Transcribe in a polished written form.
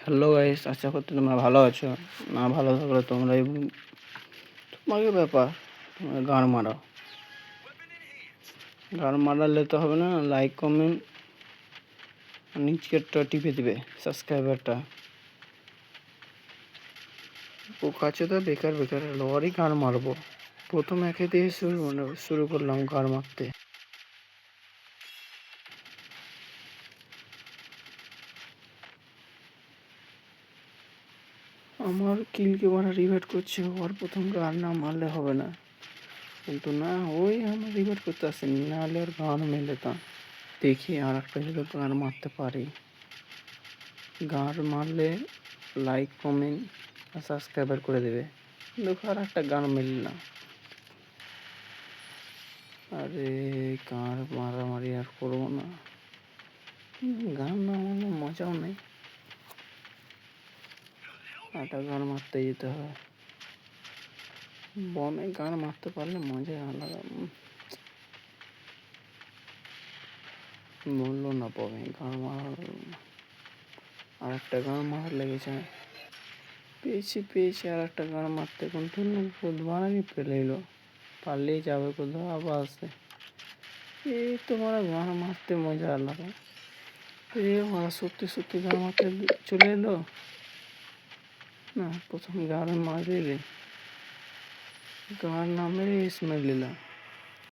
Hello guys, আশা করছি তোমরা ভালো আছো। না ভালো থাকলে তোমরাই তোমাকে ব্যাপার, তোমরা গান মারালে তো হবে না। লাইক কমেন্ট নিচেরটা টিপে দিবে, সাবস্ক্রাইবারটা। ও কাছে তো বেকার বেকার লরি গান মারবো। প্রথম একে দিয়ে শুরু করলাম গান মারতে। আমার কিলকে মারা রিভাইট করছে, ওর প্রথম গান না মারলে হবে না। কিন্তু না, ওই আমার রিভাইট করতে আসেনি, নাহলে ওর গান মেলেতাম। দেখি আর একটা যদি গান মারতে পারি। গান মারলে লাইক কমেন্ট আর সাবস্ক্রাইবার করে দেবে। দেখো আর একটা গান মিললাম। আরে গান মারামারি আর করবো না। গান না মারলে মজাও নেই। একটা গান মারতে যেতে হয়। বনে গান মারতে পারলে মজাই আলাদা। বললো না পাবে গান মারার, আর একটা গান মারার লেগেছে। পেয়েছি আর একটা গান মারতে, কিন্তু বুধবারই পেলে এলো। পারলেই যাবে কোথাও, আবার আসে। এই তোমার গান মারতে মজা আলাদা। মারা সত্যি সত্যি গান মারতে চলে এলো না। প্রথম গান মারলে গান না মেরে স্মেল নিলাম।